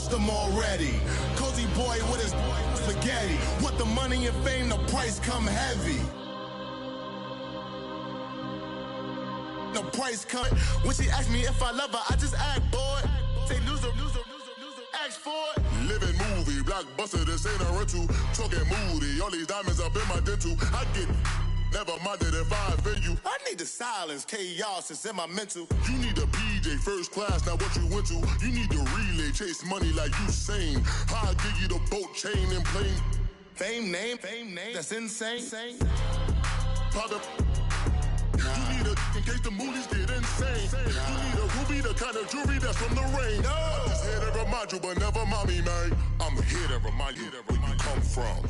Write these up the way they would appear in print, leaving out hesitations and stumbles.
lost them already. Cozy boy with his spaghetti. What the money and fame, the price come heavy. The price come. When she asked me if I love her, I just act bored. Say loser, ask for it. Living movie, blockbuster, this ain't a rental. Talking moody, all these diamonds up in my dental. I get never minded if I offend you. I need the silence, chaos is in my mental. You need a PJ, first class, not what you went to. You need the relay, chase money like you sane. I'll give you the boat, chain, and plane. Fame name, that's insane. Pop up. You need a, in case the movies get insane. You need a ruby, the kind of jewelry that's from the rain. I'm just here to remind you, but never mind me, man. I'm here to remind you where you come from.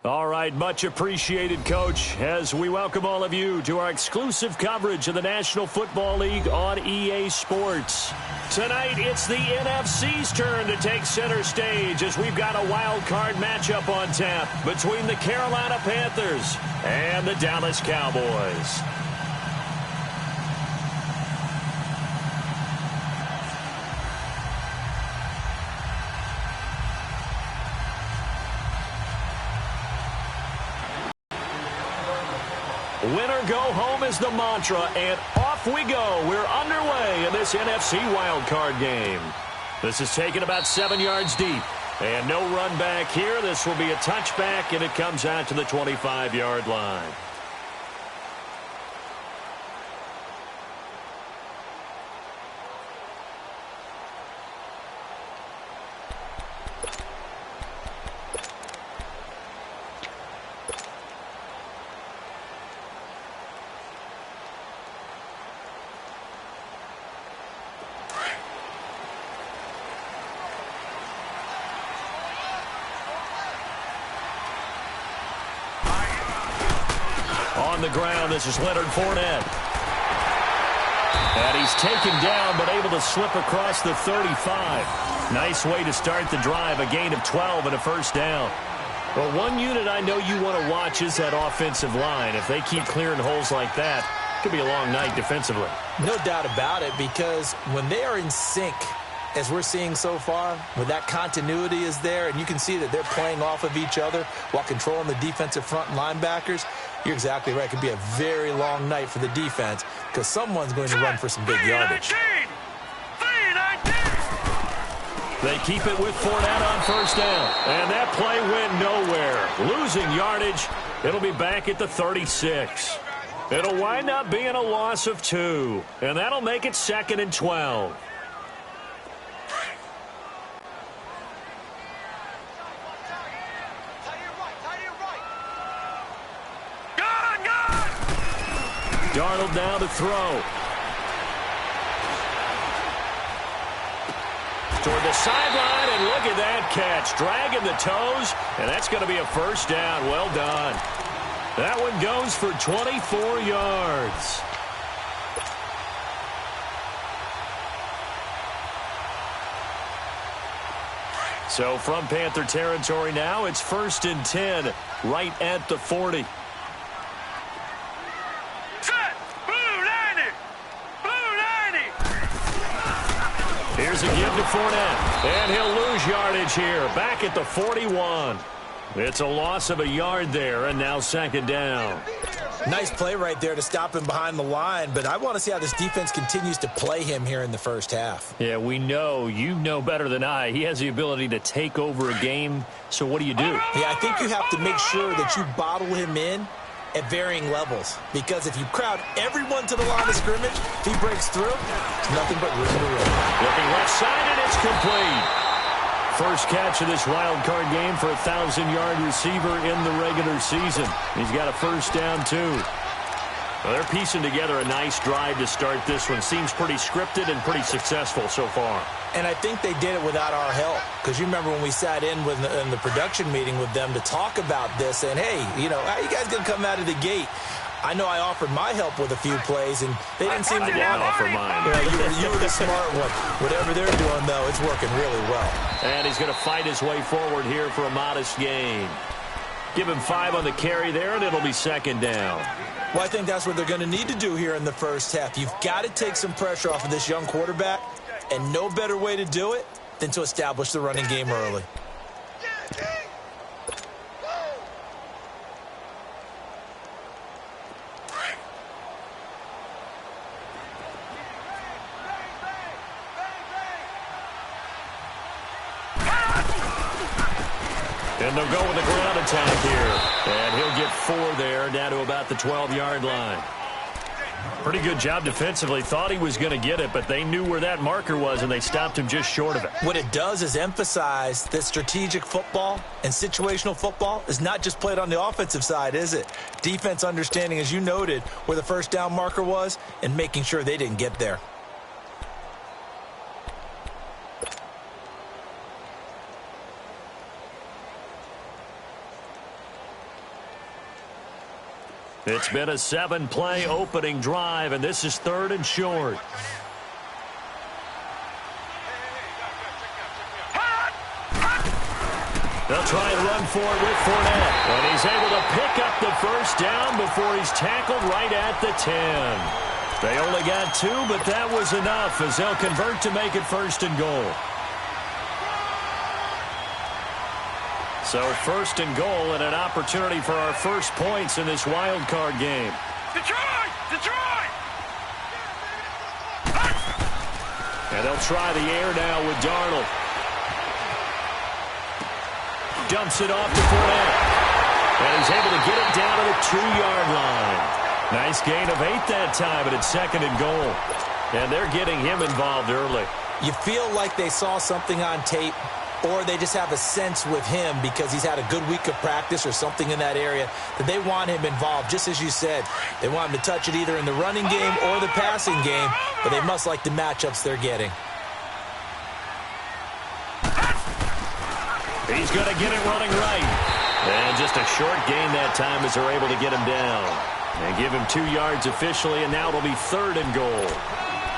All right, much appreciated, Coach, as we welcome all of you to our exclusive coverage of the National Football League on EA Sports. Tonight, it's the NFC's turn to take center stage as we've got a wild card matchup on tap between the Carolina Panthers and the Dallas Cowboys. Winner go home is the mantra, and off we go. We're underway in this NFC wildcard game. This is taken about 7 yards deep, and no run back here. This will be a touchback, and it comes out to the 25-yard line. On the ground, this is Leonard Fournette. And he's taken down, but able to slip across the 35. Nice way to start the drive, a gain of 12 and a first down. Well, one unit I know you want to watch is that offensive line. If they keep clearing holes like that, it could be a long night defensively. No doubt about it, because when they are in sync, as we're seeing so far, when that continuity is there, and you can see that they're playing off of each other while controlling the defensive front linebackers, you're exactly right. It could be a very long night for the defense because someone's going to run for some big yardage. They keep it with Fournette on first down. And that play went nowhere. Losing yardage. It'll be back at the 36. It'll wind up being a loss of 2. And that'll make it 2nd and 12. Darnold now to throw. Toward the sideline, and look at that catch. Dragging the toes, and that's going to be a first down. Well done. That one goes for 24 yards. So from Panther territory now, it's 1st and 10, right at the 40. Here's a give to Fournette, and he'll lose yardage here, back at the 41. It's a loss of a yard there, and now 2nd down. Nice play right there to stop him behind the line, but I want to see how this defense continues to play him here in the first half. Yeah, we know. You know better than I. He has the ability to take over a game, so what do you do? Yeah, I think you have to make sure that you bottle him in at varying levels, because if you crowd everyone to the line of scrimmage, if he breaks through, it's nothing but room to run. Looking left side, and it's complete. First catch of this wild card game for a 1,000-yard receiver in the regular season. He's got a first down, too. Well, they're piecing together a nice drive to start this one. Seems pretty scripted and pretty successful so far. And I think they did it without our help, because you remember when we sat in the production meeting with them to talk about this, and hey, you know, how you guys going to come out of the gate? I know I offered my help with a few plays, and they didn't seem to want to offer mine. You were the smart one. Whatever they're doing, though, it's working really well. And he's going to fight his way forward here for a modest gain. Give him 5 on the carry there, and it'll be 2nd down. Well, I think that's what they're going to need to do here in the first half. You've got to take some pressure off of this young quarterback, and no better way to do it than to establish the running game early. And they'll go with the ground attack here. And he'll get 4 there, down to about the 12-yard line. Pretty good job defensively. Thought he was going to get it, but they knew where that marker was, and they stopped him just short of it. What it does is emphasize that strategic football and situational football is not just played on the offensive side, is it? Defense understanding, as you noted, where the first down marker was and making sure they didn't get there. It's been a 7-play opening drive, and this is 3rd and short. They'll try and run for it with Fournette. And he's able to pick up the first down before he's tackled right at the 10. They only got 2, but that was enough as they'll convert to make it 1st and goal. So 1st and goal and an opportunity for our first points in this wild card game. Detroit! Detroit! And they'll try the air now with Darnold. Dumps it off to Fournette. And he's able to get it down to the 2-yard line. Nice gain of 8 that time, and it's 2nd and goal. And they're getting him involved early. You feel like they saw something on tape, or they just have a sense with him because he's had a good week of practice or something in that area that they want him involved. Just as you said, they want him to touch it either in the running game or the passing game, but they must like the matchups they're getting. He's going to get it running right. And just a short gain that time as they're able to get him down. And give him 2 yards officially, and now it'll be 3rd and goal.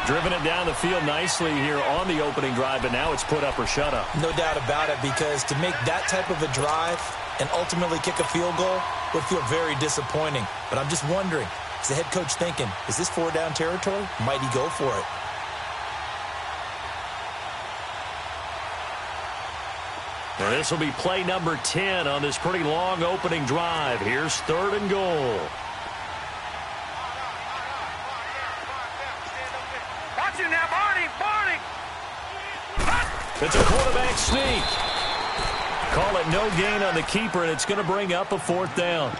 Driven it down the field nicely here on the opening drive, but now it's put up or shut up. No doubt about it, because to make that type of a drive and ultimately kick a field goal would feel very disappointing. But I'm just wondering, is the head coach thinking, is this 4-down territory? Might he go for it? And this will be play number 10 on this pretty long opening drive. Here's 3rd and goal. It's a quarterback sneak. Call it no gain on the keeper, and it's going to bring up a 4th down.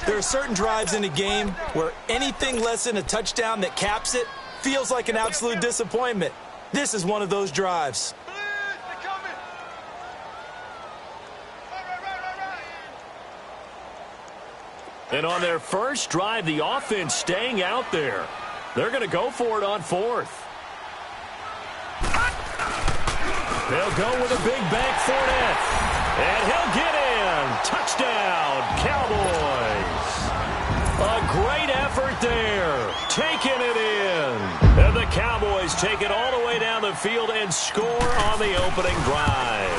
There are certain drives in a game where anything less than a touchdown that caps it feels like an absolute disappointment. This is one of those drives. And on their first drive, the offense staying out there. They're going to go for it on 4th. They'll go with a big bank Fournette. And he'll get in. Touchdown, Cowboys. A great effort there. Taking it in. And the Cowboys take it all the way down the field and score on the opening drive.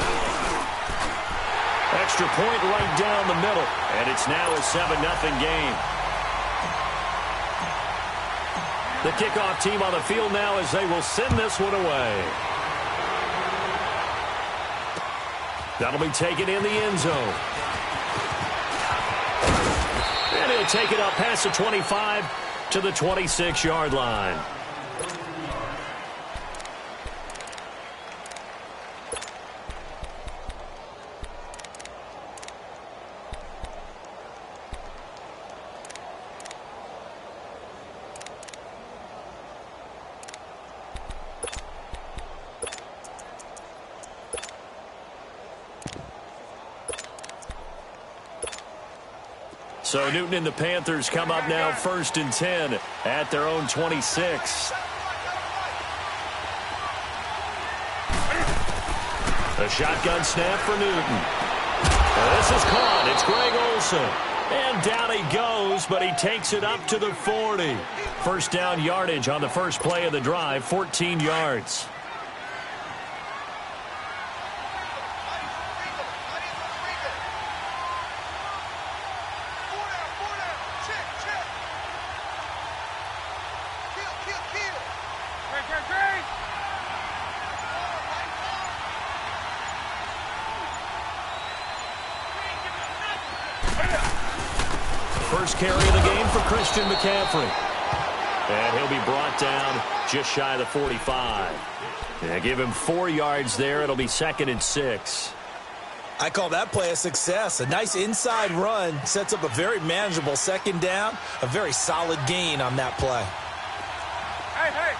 Extra point right down the middle. And it's now a 7-0 game. The kickoff team on the field now as they will send this one away. That'll be taken in the end zone. And he'll take it up past the 25 to the 26-yard line. So Newton and the Panthers come up now 1st and 10 at their own 26. A shotgun snap for Newton. This is caught. It's Greg Olsen. And down he goes, but he takes it up to the 40. First down yardage on the first play of the drive, 14 yards. first carry of the game for Christian McCaffrey. And he'll be brought down just shy of the 45. Yeah, give him 4 yards there. It'll be 2nd and 6. I call that play a success. A nice inside run sets up a very manageable 2nd down. A very solid gain on that play. Hey, hey.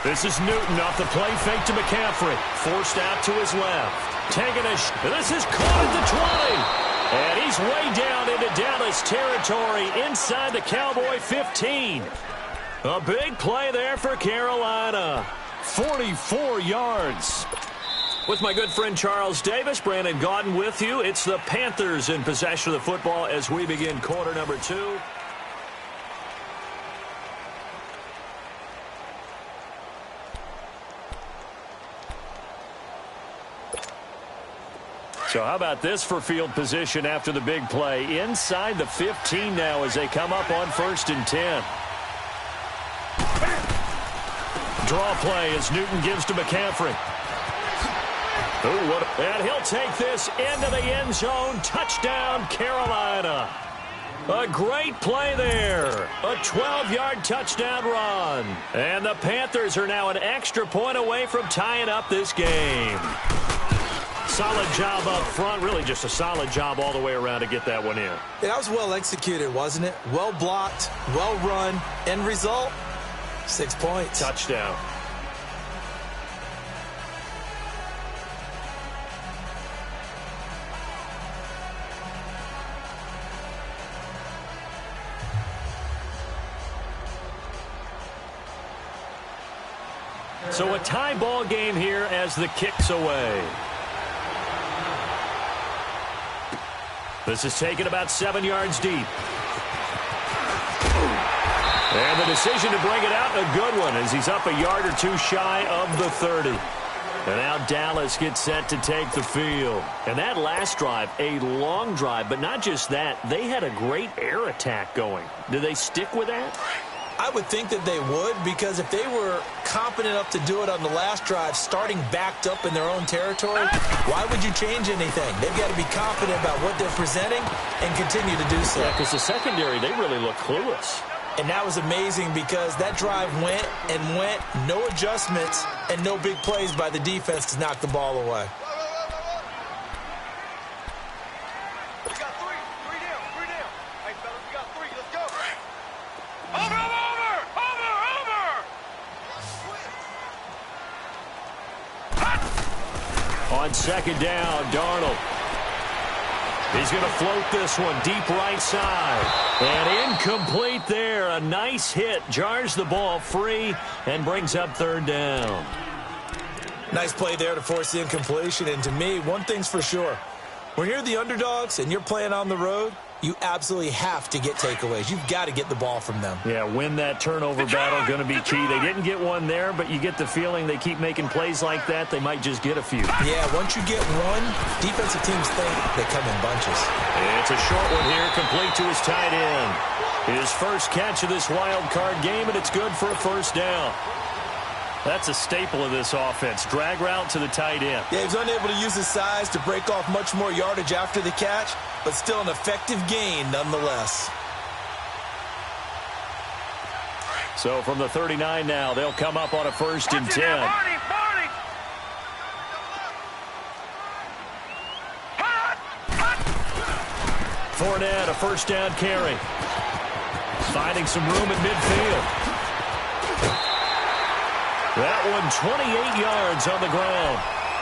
This is Newton off the play fake to McCaffrey. Forced out to his left. Taking a this is caught at the 20. And he's way down into Dallas territory inside the Cowboy 15. A big play there for Carolina. 44 yards. With my good friend Charles Davis, Brandon Gaudin with you. It's the Panthers in possession of the football as we begin quarter number 2. So how about this for field position after the big play? Inside the 15 now as they come up on 1st and 10. Draw play as Newton gives to McCaffrey. And he'll take this into the end zone. Touchdown, Carolina. A great play there. A 12-yard touchdown run. And the Panthers are now an extra point away from tying up this game. Solid job up front. Really just a solid job all the way around to get that one in. Yeah, that was well executed, wasn't it? Well blocked, well run. End result, 6 points. Touchdown. So a tie ball game here as the kick's away. This is taken about 7 yards deep. And the decision to bring it out, a good one, as he's up a yard or two shy of the 30. And now Dallas gets set to take the field. And that last drive, a long drive, but not just that. They had a great air attack going. Do they stick with that? I would think that they would, because if they were confident enough to do it on the last drive, starting backed up in their own territory, why would you change anything? They've got to be confident about what they're presenting and continue to do so. Yeah, because the secondary, they really look clueless. And that was amazing because that drive went and went, no adjustments, and no big plays by the defense to knock the ball away. We got three down. Hey, fellas, we got 3. Let's go. Over! On 2nd down, Darnold. He's going to float this one deep right side. And incomplete there. A nice hit. Jars the ball free and brings up 3rd down. Nice play there to force the incompletion. And to me, one thing's for sure. When you're the underdogs and you're playing on the road, you absolutely have to get takeaways. You've got to get the ball from them. Yeah, win that turnover battle, going to be key. They didn't get one there, but you get the feeling they keep making plays like that, they might just get a few. Yeah, once you get one, defensive teams think they come in bunches. It's a short one here, complete to his tight end. His first catch of this wild card game, and it's good for a 1st down. That's a staple of this offense. Drag route to the tight end. Yeah, he's unable to use his size to break off much more yardage after the catch, but still an effective gain nonetheless. So from the 39 now, they'll come up on a 1st and 10. Fournette, a 1st down carry. Finding some room at midfield. That one 28 yards on the ground.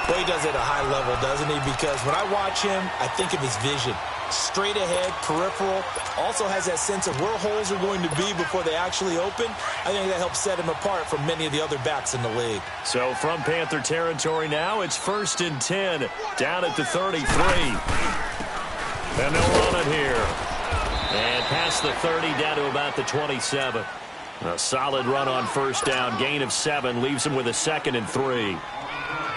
Well, he does it at a high level, doesn't he? Because when I watch him, I think of his vision. Straight ahead, peripheral. Also has that sense of where holes are going to be before they actually open. I think that helps set him apart from many of the other backs in the league. So from Panther territory now, it's 1st and 10. Down at the 33. And they'll run it here. And past the 30, down to about the 27. A solid run on 1st down. Gain of 7 leaves them with a 2nd and 3.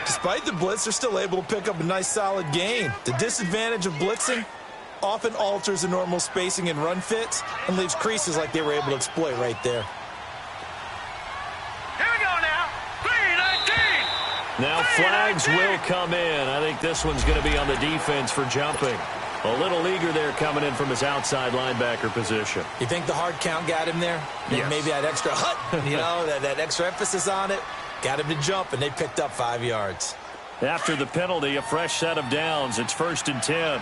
Despite the blitz, they're still able to pick up a nice solid gain. The disadvantage of blitzing often alters the normal spacing and run fits and leaves creases like they were able to exploit right there. Here we go now. 3:19. Now flags will come in. I think this one's going to be on the defense for jumping. A little eager there coming in from his outside linebacker position. You think the hard count got him there? Yes. Maybe that extra that extra emphasis on it got him to jump, and they picked up 5 yards. After the penalty, a fresh set of downs. It's 1st and 10.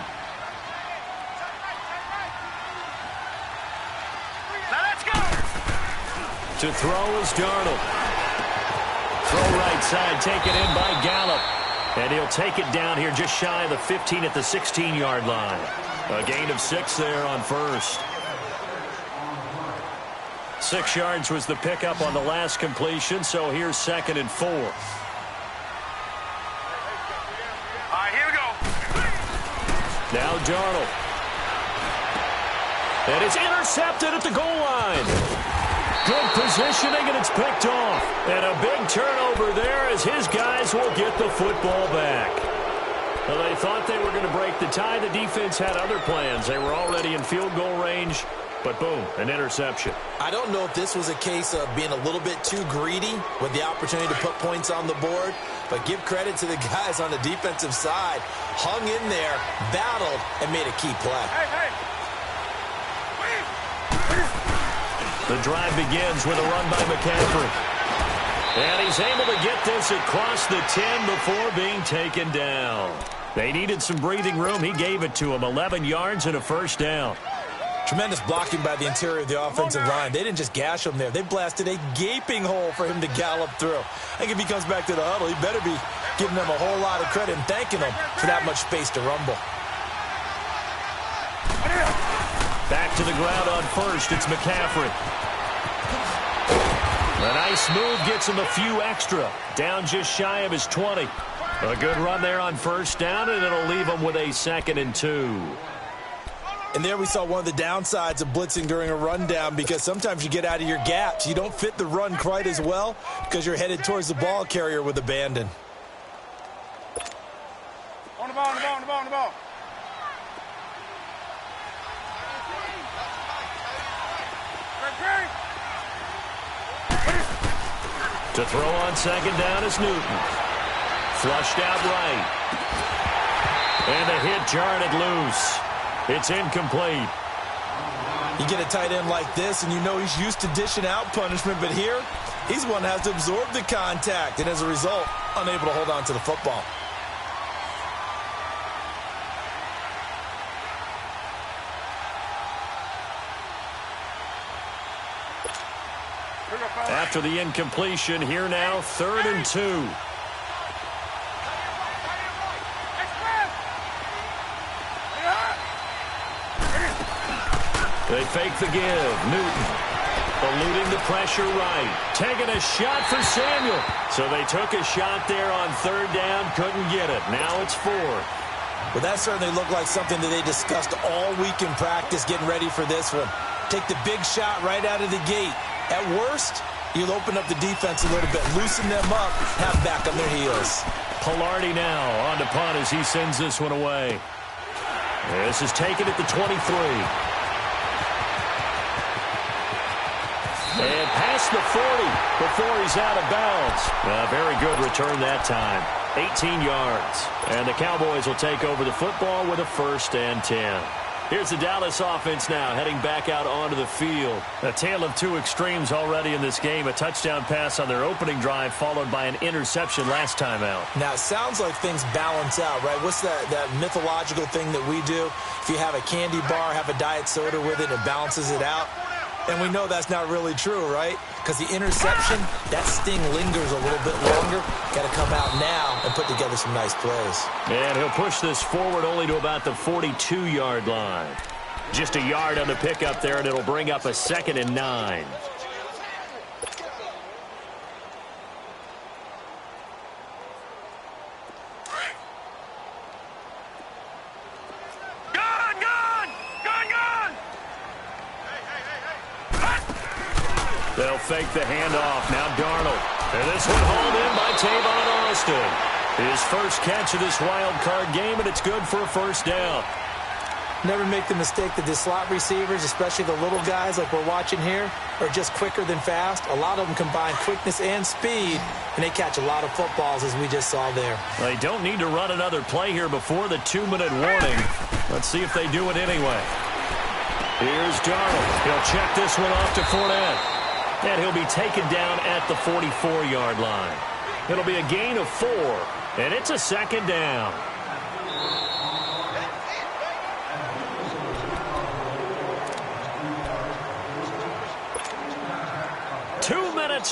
Now let's go. To throw is Darnold. Throw right side, taken in by Gallup. And he'll take it down here just shy of the 15 at the 16-yard line. A gain of 6 there on first. 6 yards was the pickup on the last completion, so here's 2nd and 4. All right, here we go. Now Darnold. And it's intercepted at the goal line. Good positioning, and it's picked off. And a big turnover there as his guys will get the football back. Well, they thought they were going to break the tie. The defense had other plans. They were already in field goal range, but boom, an interception. I don't know if this was a case of being a little bit too greedy with the opportunity to put points on the board, but give credit to the guys on the defensive side. Hung in there, battled, and made a key play. Hey. The drive begins with a run by McCaffrey. And he's able to get this across the 10 before being taken down. They needed some breathing room. He gave it to him. 11 yards and a first down. Tremendous blocking by the interior of the offensive line. They didn't just gash him there. They blasted a gaping hole for him to gallop through. I think if he comes back to the huddle, he better be giving them a whole lot of credit and thanking them for that much space to rumble. Back to the ground on first. It's McCaffrey. A nice move gets him a few extra. Down just shy of his 20. A good run there on first down, and it'll leave him with a 2nd and 2. And there we saw one of the downsides of blitzing during a rundown, because sometimes you get out of your gaps. You don't fit the run quite as well because you're headed towards the ball carrier with abandon. On the ball. To throw on 2nd down is Newton. Flushed out right. And the hit jarred it loose. It's incomplete. You get a tight end like this, and you know he's used to dishing out punishment, but here, he's one that has to absorb the contact, and as a result, unable to hold on to the football. After the incompletion, here now, 3rd and 2. They fake the give. Newton eluding the pressure right. Taking a shot for Samuel. So they took a shot there on 3rd down. Couldn't get it. Now it's 4th. Well, that certainly looked like something that they discussed all week in practice, getting ready for this one. Take the big shot right out of the gate. At worst, you'll open up the defense a little bit, loosen them up, have them back on their heels. Pilardi now on to punt as he sends this one away. This is taken at the 23. And past the 40 before he's out of bounds. Very good return that time. 18 yards. And the Cowboys will take over the football with a 1st and 10. Here's the Dallas offense now, heading back out onto the field. A tale of two extremes already in this game. A touchdown pass on their opening drive, followed by an interception last time out. Now, it sounds like things balance out, right? What's that mythological thing that we do? If you have a candy bar, have a diet soda with it, it balances it out. And we know that's not really true, right? Because the interception, that sting lingers a little bit longer. Got to come out now and put together some nice plays. And he'll push this forward only to about the 42-yard line. Just a yard on the pickup there, and it'll bring up a 2nd and 9. They'll fake the handoff. Now Darnold. And this one hauled in by Tavon Austin. His first catch of this wild card game, and it's good for a 1st down. Never make the mistake that the slot receivers, especially the little guys like we're watching here, are just quicker than fast. A lot of them combine quickness and speed, and they catch a lot of footballs, as we just saw there. They don't need to run another play here before the 2-minute warning. Let's see if they do it anyway. Here's Darnold. He'll check this one off to Fournette. And he'll be taken down at the 44-yard line. It'll be a gain of 4, and it's a second down.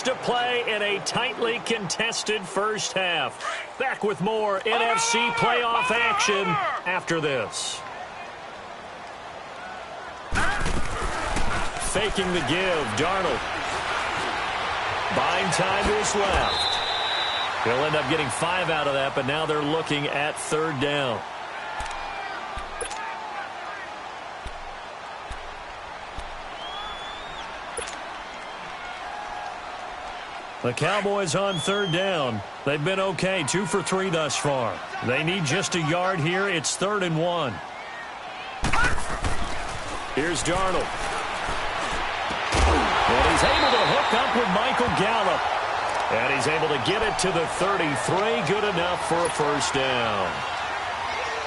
To play in a tightly contested first half. Back with more NFC playoff action after this. Faking the give, Darnold. Buying time to his left. He'll end up getting 5 out of that, but now they're looking at 3rd down. The Cowboys on 3rd down. They've been okay, 2 for 3 thus far. They need just a yard here. It's 3rd and 1. Here's Darnold. And he's able to hook up with Michael Gallup. And he's able to get it to the 33. Good enough for a first down.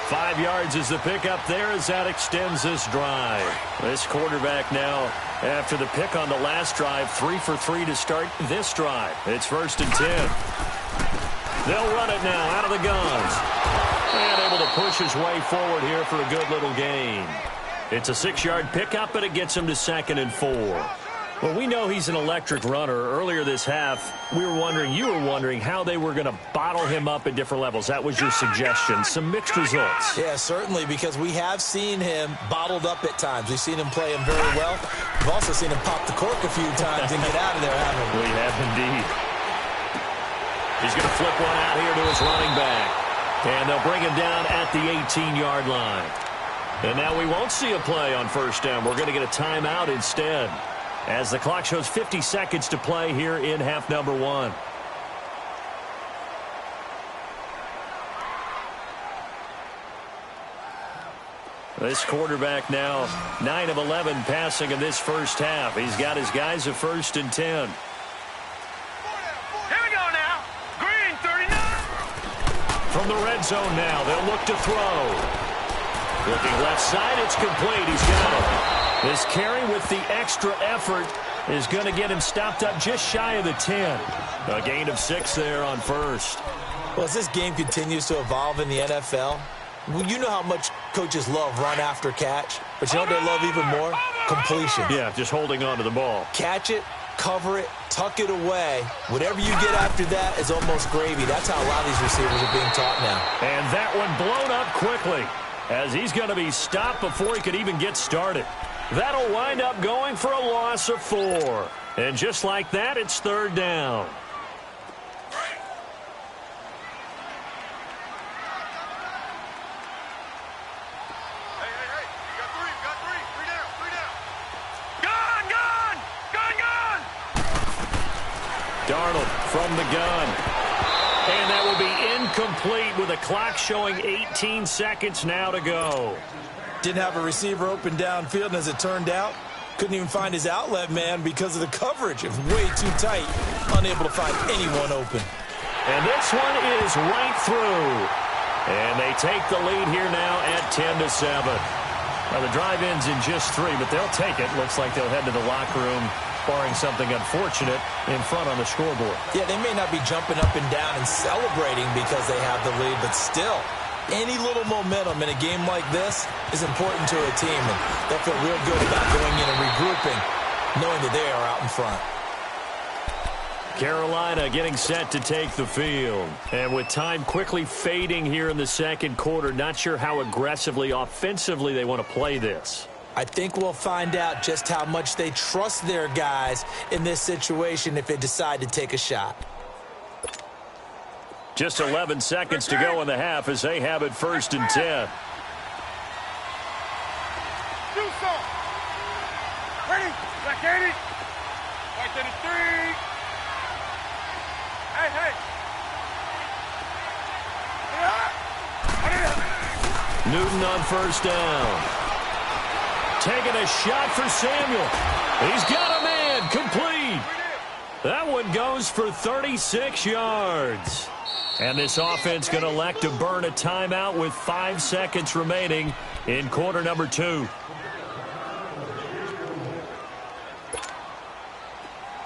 5 yards is the pickup there as that extends this drive. This quarterback now, after the pick on the last drive, 3 for 3 to start this drive. It's 1st and 10. They'll run it now out of the guns. And able to push his way forward here for a good little gain. It's a 6-yard pickup, but it gets him to 2nd and 4. Well, we know he's an electric runner. Earlier this half, you were wondering how they were going to bottle him up at different levels. That was your suggestion. Some mixed results. Yeah, certainly, because we have seen him bottled up at times. We've seen him play him very well. We've also seen him pop the cork a few times and get out of there, haven't we? We have indeed. He's going to flip one out here to his running back. And they'll bring him down at the 18-yard line. And now we won't see a play on 1st down. We're going to get a timeout instead, as the clock shows 50 seconds to play here in half number 1. This quarterback now 9 of 11 passing in this first half. He's got his guys at 1st and 10. Here we go now. Green, 39. From the red zone now, they'll look to throw. Looking left side, it's complete. He's got it. This carry with the extra effort is going to get him stopped up just shy of the 10. A gain of 6 there on 1st. Well, as this game continues to evolve in the NFL, you know how much coaches love run after catch, but you know what they love even more? Completion. Yeah, just holding on to the ball. Catch it, cover it, tuck it away. Whatever you get after that is almost gravy. That's how a lot of these receivers are being taught now. And that one blown up quickly, as he's going to be stopped before he could even get started. That'll wind up going for a loss of 4. And just like that, it's 3rd down. Hey, you got 3, 3 down, 3 down. Gun! Darnold from the gun. And that will be incomplete with the clock showing 18 seconds now to go. Didn't have a receiver open downfield, and as it turned out, couldn't even find his outlet man because of the coverage. It was way too tight, unable to find anyone open. And this one is right through. And they take the lead here now at 10-7. Now the drive ends in just 3, but they'll take it. Looks like they'll head to the locker room, barring something unfortunate, in front on the scoreboard. Yeah, they may not be jumping up and down and celebrating because they have the lead, but still, any little momentum in a game like this is important to a team, and they'll feel real good about going in and regrouping, knowing that they are out in front. Carolina getting set to take the field. And with time quickly fading here in the second quarter, not sure how aggressively, offensively they want to play this. I think we'll find out just how much they trust their guys in this situation if they decide to take a shot. Just 11 seconds to go in the half as they have it 1st and 10. Do some. Ready? Black 80. White 33. Hey. Newton on 1st down. taking a shot for Samuel. He's got a man, complete. That one goes for 36 yards. And this offense going to elect to burn a timeout with 5 seconds remaining in quarter number 2.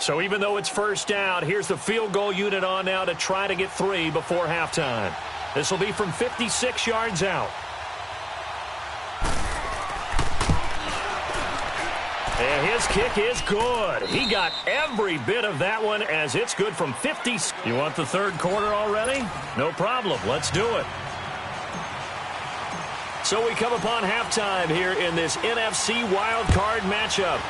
So even though it's first down, here's the field goal unit on now to try to get 3 before halftime. This will be from 56 yards out. And his kick is good. He got every bit of that one as it's good from 50. You want the third quarter already? No problem. Let's do it. So we come upon halftime here in this NFC wildcard matchup.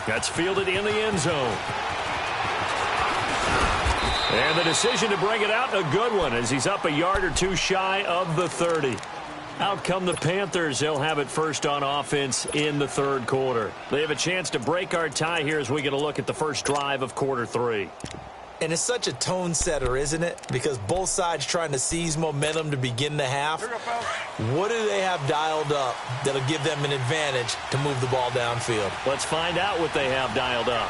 That's fielded in the end zone. And the decision to bring it out, a good one, as he's up a yard or two shy of the 30. Out come the Panthers. They'll have it first on offense in the third quarter. They have a chance to break our tie here as we get a look at the first drive of quarter 3. And it's such a tone setter, isn't it? Because both sides trying to seize momentum to begin the half. What do they have dialed up that'll give them an advantage to move the ball downfield? Let's find out what they have dialed up.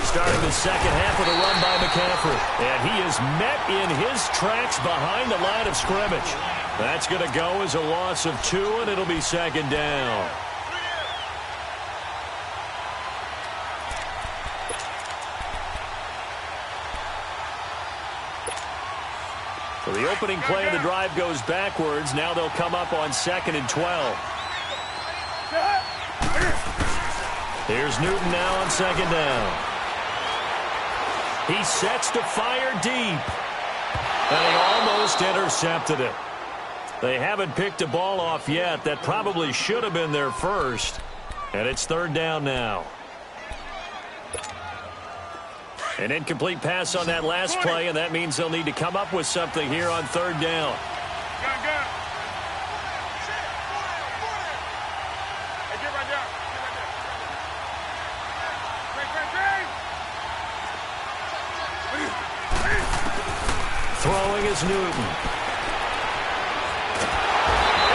Starting the second half with a run by McCaffrey. And he is met in his tracks behind the line of scrimmage. That's going to go as a loss of 2, and it'll be second down. So the opening play of the drive goes backwards. Now they'll come up on 2nd and 12. Here's Newton now on 2nd down. He sets to fire deep. And he almost intercepted it. They haven't picked a ball off yet. That probably should have been their first. And it's 3rd down now. An incomplete pass on that last play, and that means they'll need to come up with something here on 3rd down. Throwing is Newton.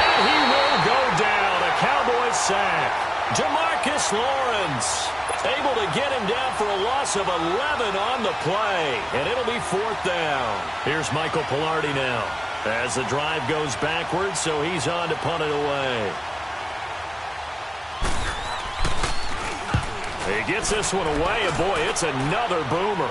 And he will go down. A Cowboy sack. Jamarcus Lawrence able to get him down for a loss of 11 on the play. And it'll be 4th down. Here's Michael Pilardi now as the drive goes backwards, so he's on to punt it away. He gets this one away, and boy, it's another boomer.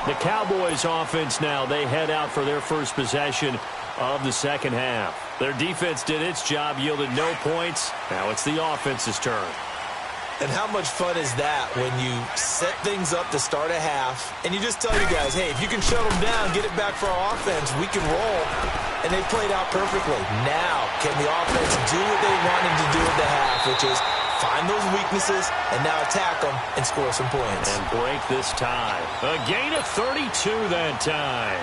The Cowboys offense now, they head out for their first possession of the second half. Their defense did its job, yielded no points. Now it's the offense's turn. And how much fun is that when you set things up to start a half and you just tell you guys, hey, if you can shut them down, get it back for our offense, we can roll. And they played out perfectly. Now, can the offense do what they wanted to do at the half, which is find those weaknesses and now attack them and score some points. And break this tie. A gain of 32 that time.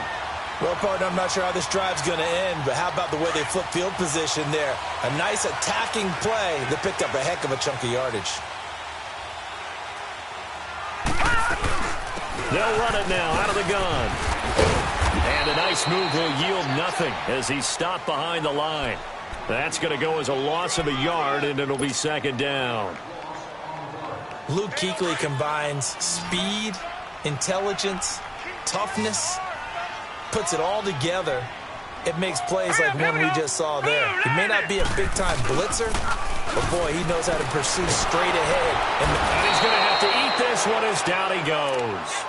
Well, partner, I'm not sure how this drive's going to end, but how about the way they flip field position there? A nice attacking play that picked up a heck of a chunk of yardage. They'll run it now out of the gun. And a nice move will yield nothing as he's stopped behind the line. That's going to go as a loss of a yard, and it'll be 2nd down. Luke Kuechly combines speed, intelligence, toughness, puts it all together. It makes plays like one we just saw there. He may not be a big-time blitzer, but, boy, he knows how to pursue straight ahead. And he's going to have to eat this one as down he goes.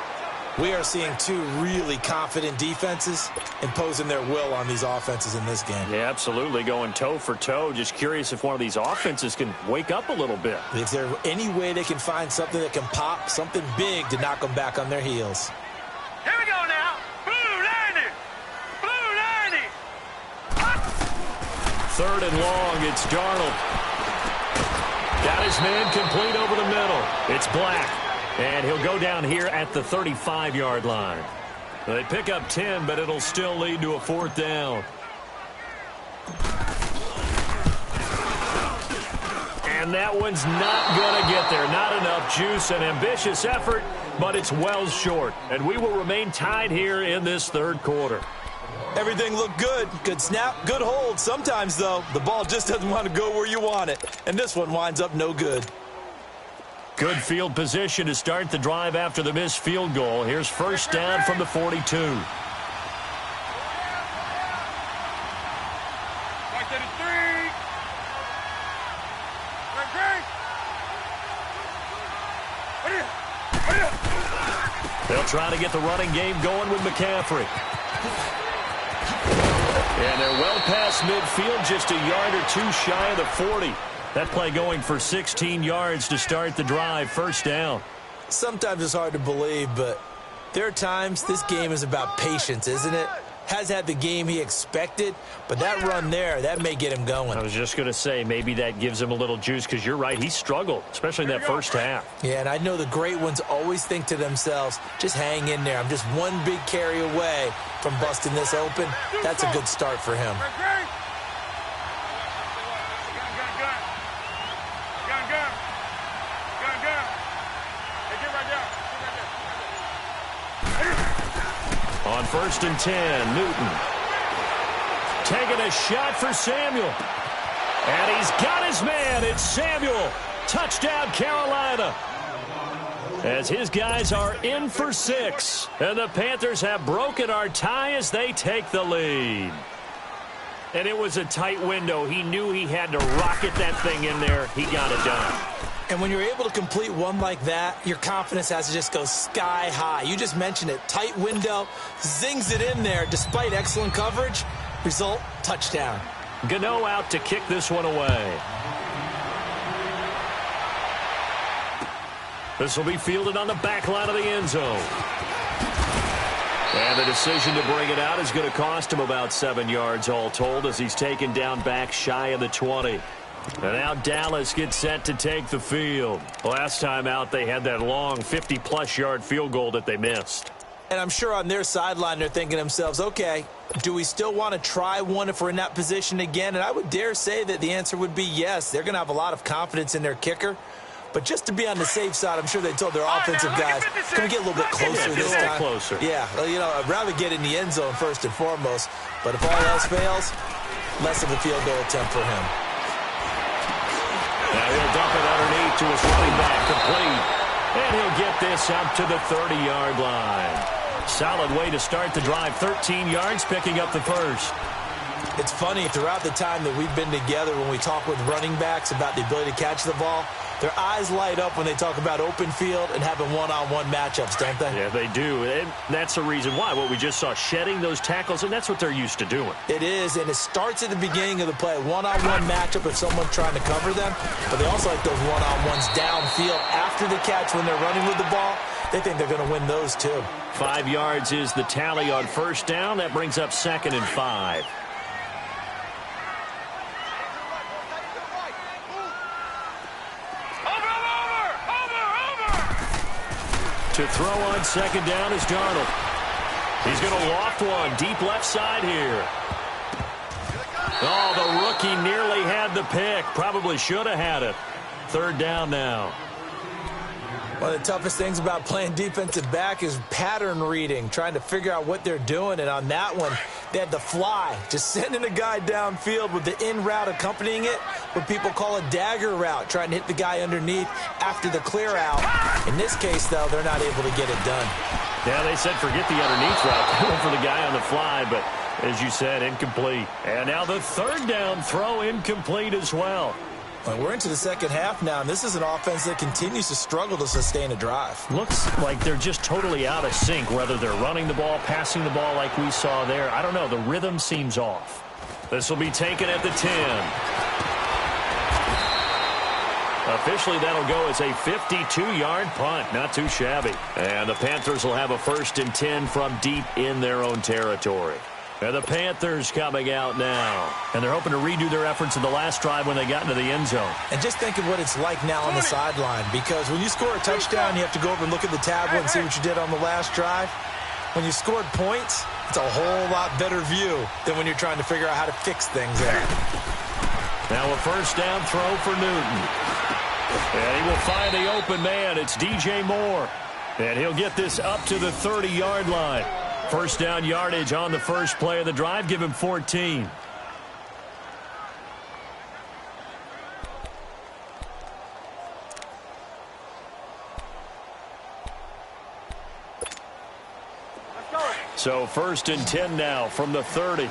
We are seeing 2 really confident defenses imposing their will on these offenses in this game. Yeah, absolutely, going toe for toe. Just curious if one of these offenses can wake up a little bit. Is there any way they can find something that can pop, something big to knock them back on their heels? Here we go now. Blue 90. Blue 90. 3rd and long, it's Darnold. Got his man complete over the middle. It's Black. And he'll go down here at the 35-yard line. They pick up 10, but it'll still lead to a 4th down. And that one's not going to get there. Not enough juice. An ambitious effort, but it's well short. And we will remain tied here in this third quarter. Everything looked good. Good snap, good hold. Sometimes, though, the ball just doesn't want to go where you want it. And this one winds up no good. Good field position to start the drive after the missed field goal. Here's first down from the 42. They'll try to get the running game going with McCaffrey. And they're well past midfield, just a yard or two shy of the 40. That play going for 16 yards to start the drive. First down. Sometimes it's hard to believe, but there are times this game is about patience, isn't it? Has had the game he expected, but that run there, that may get him going. I was just going to say, maybe that gives him a little juice, because you're right, he struggled, especially in that first half. Yeah, and I know the great ones always think to themselves, just hang in there. I'm just one big carry away from busting this open. That's a good start for him. On first and 10, Newton. Taking a shot for Samuel. And he's got his man. It's Samuel. Touchdown, Carolina. As his guys are in for 6. And the Panthers have broken our tie as they take the lead. And it was a tight window. He knew he had to rocket that thing in there. He got it done. And when you're able to complete one like that, your confidence has to just go sky high. You just mentioned it. Tight window, zings it in there despite excellent coverage. Result, touchdown. Gano out to kick this one away. This will be fielded on the back line of the end zone. And the decision to bring it out is going to cost him about 7 yards all told, as he's taken down back shy of the 20. And now Dallas gets set to take the field. Last time out, they had that long 50-plus yard field goal that they missed. And I'm sure on their sideline, they're thinking to themselves, okay, do we still want to try one if we're in that position again? And I would dare say that the answer would be yes. They're going to have a lot of confidence in their kicker. But just to be on the safe side, I'm sure they told their offensive guys, can we get a little bit closer this time? Closer. Yeah, well, you know, I'd rather get in the end zone first and foremost. But if all else fails, less of a field goal attempt for him. Now he'll dump it underneath to his running back, complete. And he'll get this up to the 30-yard line. Solid way to start the drive. 13 yards, picking up the first. It's funny, throughout the time that we've been together, when we talk with running backs about the ability to catch the ball, their eyes light up when they talk about open field and having one-on-one matchups, don't they? Yeah, they do. And that's the reason why. What we just saw, shedding those tackles, and that's what they're used to doing. It is, and it starts at the beginning of the play. One-on-one matchup if someone's trying to cover them, but they also like those one-on-ones downfield after the catch when they're running with the ball. They think they're going to win those, too. 5 yards is the tally on first down. That brings up 2nd and 5. To throw on second down is Darnold. He's going to loft one deep left side here. Oh, the rookie nearly had the pick. Probably should have had it. 3rd down now. One of the toughest things about playing defensive back is pattern reading, trying to figure out what they're doing. And on that one, they had the fly, just sending a guy downfield with the in route accompanying it, what people call a dagger route, trying to hit the guy underneath after the clear out. In this case, though, they're not able to get it done. Yeah, they said forget the underneath route, going for the guy on the fly, but as you said, incomplete. And now the 3rd down throw incomplete as well. Well, we're into the second half now, and this is an offense that continues to struggle to sustain a drive. Looks like they're just totally out of sync, whether they're running the ball, passing the ball like we saw there. I don't know. The rhythm seems off. This will be taken at the 10. Officially, that'll go as a 52-yard punt. Not too shabby. And the Panthers will have a 1st and 10 from deep in their own territory. And the Panthers coming out now. And they're hoping to redo their efforts in the last drive when they got into the end zone. And just think of what it's like now on the sideline. Because when you score a touchdown, you have to go over and look at the tablet and see what you did on the last drive. When you scored points, it's a whole lot better view than when you're trying to figure out how to fix things there. Now a 1st down throw for Newton. And he will find the open man. It's DJ Moore. And he'll get this up to the 30-yard line. First down yardage on the first play of the drive. Give him 14. So 1st and 10 now from the 30.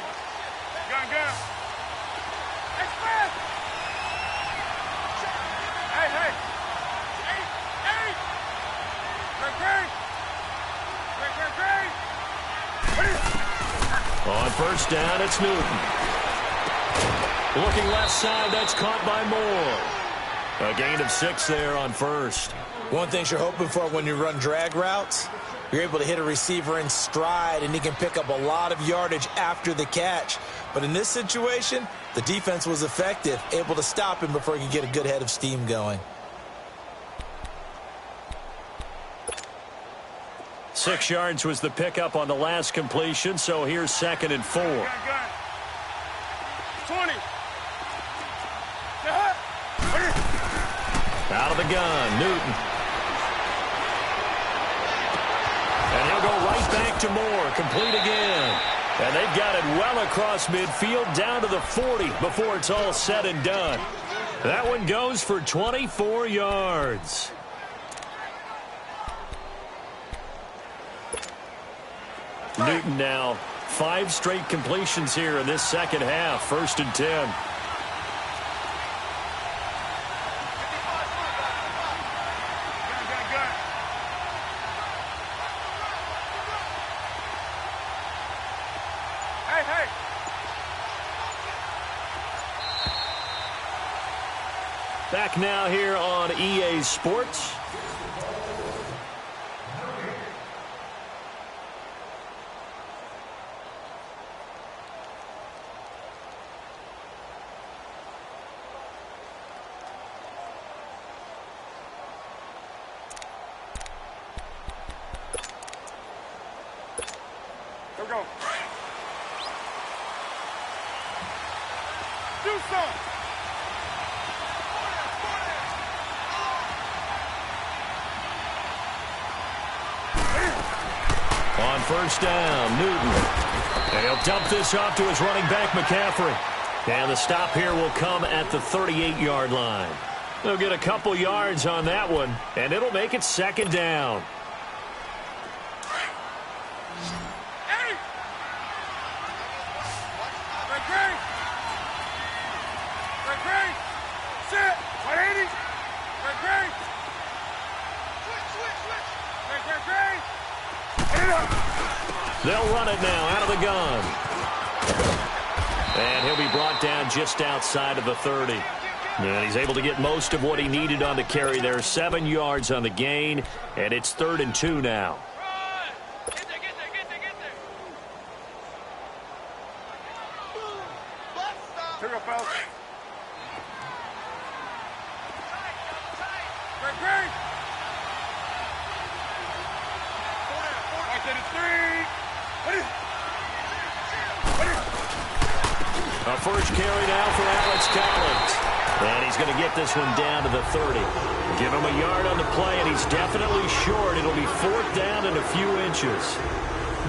On first down, it's Newton. Looking left side, that's caught by Moore. A gain of 6 there on first. One thing you're hoping for when you run drag routes, you're able to hit a receiver in stride, and he can pick up a lot of yardage after the catch. But in this situation, the defense was effective, able to stop him before he could get a good head of steam going. 6 yards was the pickup on the last completion, so here's 2nd and 4. 20. Out of the gun, Newton. And he'll go right back to Moore, complete again. And they've got it well across midfield, down to the 40 before it's all said and done. That one goes for 24 yards. Newton now 5 straight completions here in this second half. 1st and 10. Back now here on EA Sports. Go. Do something. On first down, Newton. And he'll dump this off to his running back, McCaffrey. And the stop here will come at the 38-yard line. They'll get a couple yards on that one, and it'll make it 2nd down. They'll run it now out of the gun. And he'll be brought down just outside of the 30. And he's able to get most of what he needed on the carry there. 7 yards on the gain, and it's 3rd and 2 now. A first carry now for Alex Collins. And he's going to get this one down to the 30. Give him a yard on the play, and he's definitely short. It'll be 4th down and a few inches.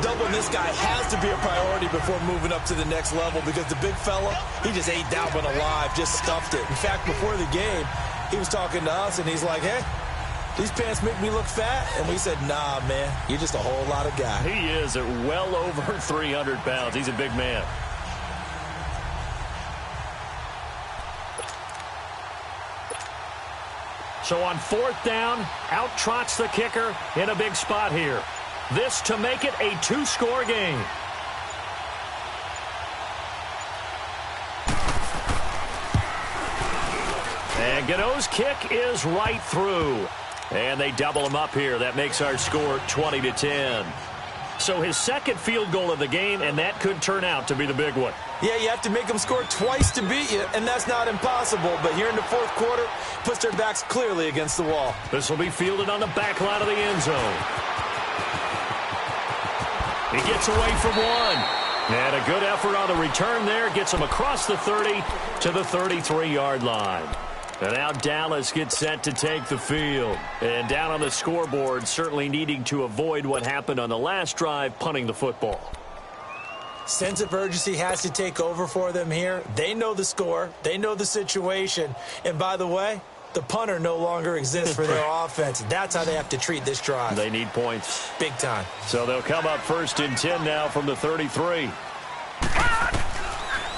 Doubling this guy has to be a priority before moving up to the next level, because the big fella, he just ate that one alive, just stuffed it. In fact, before the game, he was talking to us, and he's like, hey, these pants make me look fat. And we said, nah, man, you're just a whole lot of guy. He is at well over 300 pounds. He's a big man. So on 4th down, out trots the kicker in a big spot here. This to make it a 2-score game. And Gano's kick is right through. And they double him up here. That makes our score 20-10. So his 2nd field goal of the game, and that could turn out to be the big one. Yeah, you have to make them score twice to beat you, and that's not impossible. But here in the 4th quarter, puts their backs clearly against the wall. This will be fielded on the back line of the end zone. He gets away from one. And a good effort on the return there. Gets him across the 30 to the 33-yard line. And now Dallas gets set to take the field. And down on the scoreboard, certainly needing to avoid what happened on the last drive, punting the football. Sense of urgency has to take over for them here. They know the score. They know the situation. And by the way, the punter no longer exists for their offense. That's how they have to treat this drive. They need points. Big time. So they'll come up 1st and 10 now from the 33.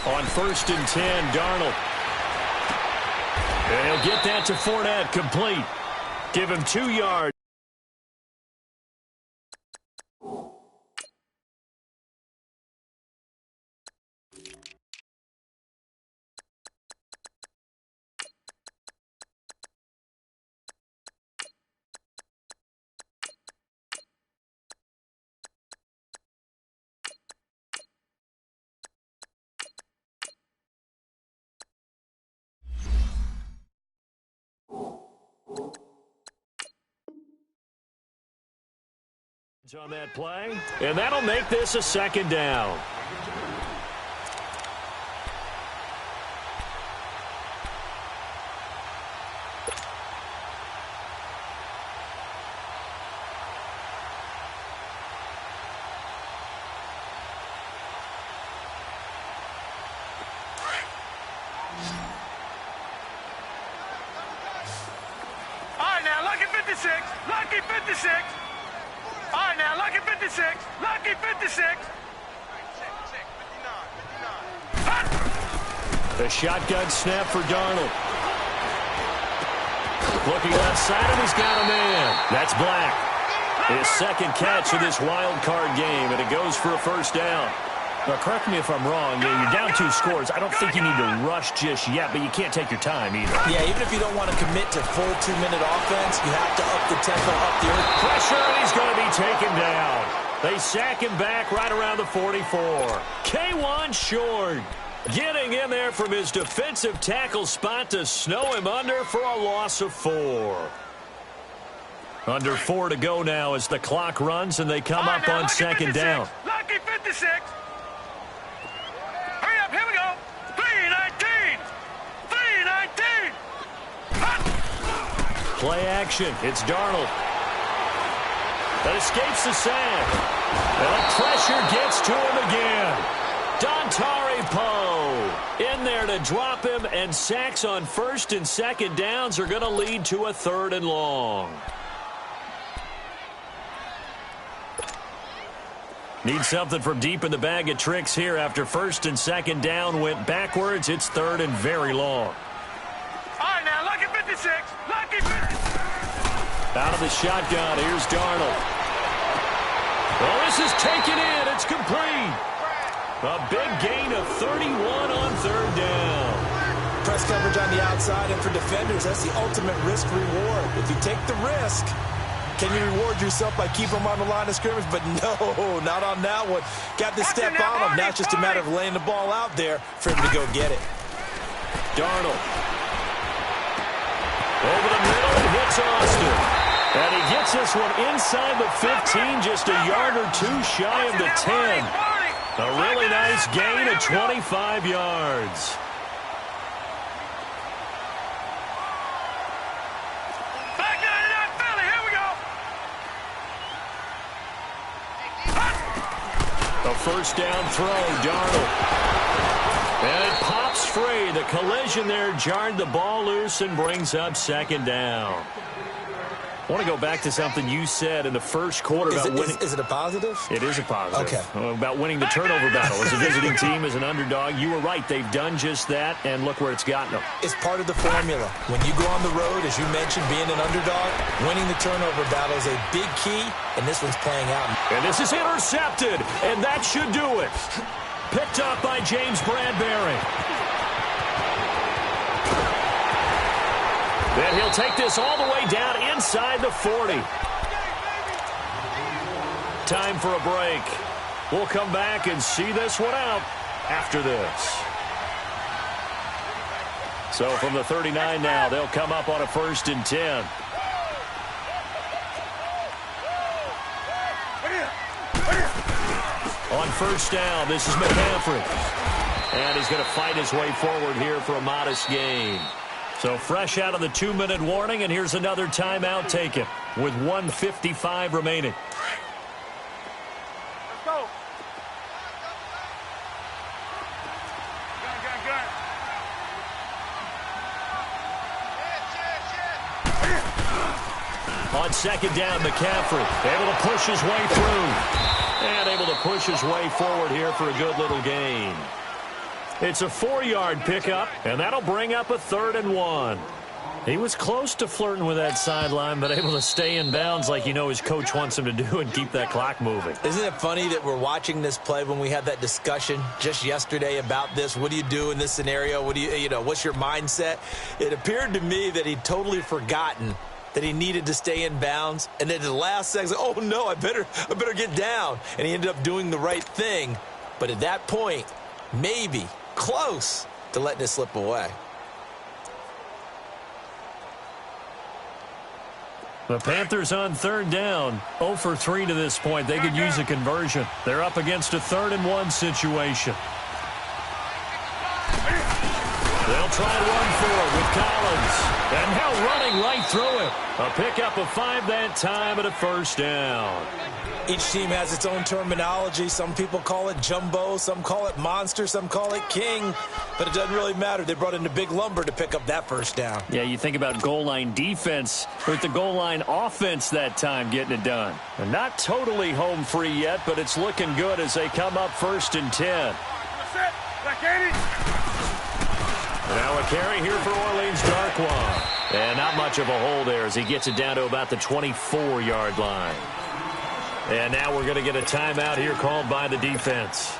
On 1st and 10, Darnold. And he'll get that to Fournette, complete. Give him 2 yards. On that play, and that'll make this a 2nd down. All right, now, lucky 56. Lucky 56. All right, now, lucky 56. Lucky 56. The shotgun snap for Darnold. Looking left side, and he's got a man. That's Black. His 2nd catch of this wild card game, and it goes for a 1st down. Now, correct me if I'm wrong. You're down 2 scores. I don't think you need to rush just yet, but you can't take your time either. Yeah, even if you don't want to commit to full 2-minute offense, you have to up the tempo, up the earth. Pressure, and he's going to be taken down. They sack him back right around the 44. K1 Short getting in there from his defensive tackle spot to snow him under for a loss of 4. Under 4 to go now as the clock runs, and they come up on 2nd down. Lucky 56. Hurry up, here we go. 3-19. 3-19. Play action. It's Darnold. That escapes the sack. And the pressure gets to him again. Dontari Poe in there to drop him, and sacks on 1st and 2nd downs are going to lead to a 3rd and long. Need something from deep in the bag of tricks here after 1st and 2nd down went backwards. It's 3rd and very long. All right, now, lucky 56. Lucky 56. Out of the shotgun, here's Darnold. Well, this is taken in. It's complete. A big gain of 31 on 3rd down. Press coverage on the outside, and for defenders, that's the ultimate risk-reward. If you take the risk, can you reward yourself by keeping them on the line of scrimmage? But no, not on that one. Got the step on him. Now it's just a matter of laying the ball out there for him to go get it. Darnold. Over the middle, and hits Austin. And he gets this one inside the 15, just a yard or 2 shy of the 10. A really nice gain of 25 yards. Back 99 Philly, here we go. A 1st down throw, Darnold. And it pops free. The collision there jarred the ball loose and brings up 2nd down. I want to go back to something you said in the first quarter about winning. Is it a positive? It is a positive. Okay. About winning the turnover battle. As a visiting team, as an underdog, you were right. They've done just that, and look where it's gotten them. It's part of the formula. When you go on the road, as you mentioned, being an underdog, winning the turnover battle is a big key, and this one's playing out. And this is intercepted, and that should do it. Picked up by James Bradbury. Then he'll take this all the way down inside the 40. Time for a break. We'll come back and see this one out after this. So from the 39 now, they'll come up on a 1st and 10. On 1st down, this is McCaffrey. And he's going to fight his way forward here for a modest gain. So fresh out of the 2-minute warning, and here's another timeout taken with 1:55 remaining. Let's go. On second down, McCaffrey able to push his way through. And able to push his way forward here for a good little gain. It's a 4-yard pickup, and that'll bring up a 3rd and 1. He was close to flirting with that sideline, but able to stay in bounds like his coach wants him to do and keep that clock moving. Isn't it funny that we're watching this play when we had that discussion just yesterday about this? What do you do in this scenario? What do what's your mindset? It appeared to me that he'd totally forgotten that he needed to stay in bounds, and then at the last second, oh no, I better get down. And he ended up doing the right thing. But at that point, maybe close to letting it slip away. The Panthers on 3rd down, 0 for 3 to this point. They could use a conversion. They're up against a 3rd and 1 situation. They'll try and run for it with Collins. And now running right through it. A pickup of 5 that time and a 1st down. Each team has its own terminology. Some people call it jumbo, some call it monster, some call it king. But it doesn't really matter. They brought in the big lumber to pick up that 1st down. Yeah, you think about goal line defense with the goal line offense that time getting it done. And not totally home free yet, but it's looking good as they come up 1st and 10. Now a carry here for Orleans Darkwa. And not much of a hole there as he gets it down to about the 24-yard line. And now we're going to get a timeout here called by the defense,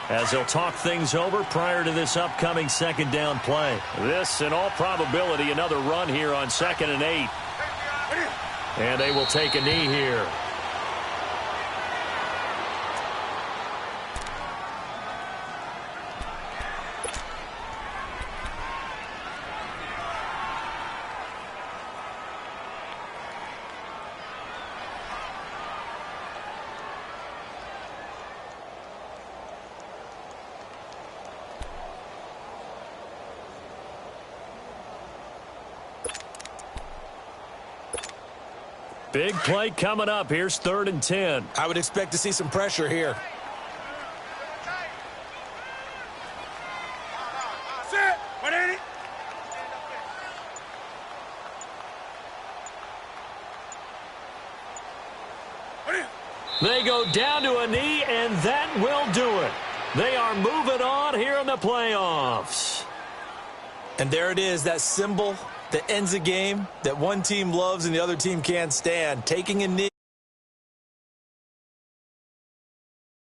as they'll talk things over prior to this upcoming 2nd down play. This, in all probability, another run here on 2nd and 8. And they will take a knee here. Big play coming up. Here's 3rd and 10. I would expect to see some pressure here. They go down to a knee, and that will do it. They are moving on here in the playoffs. And there it is, that symbol that ends a game that one team loves and the other team can't stand. Taking a knee.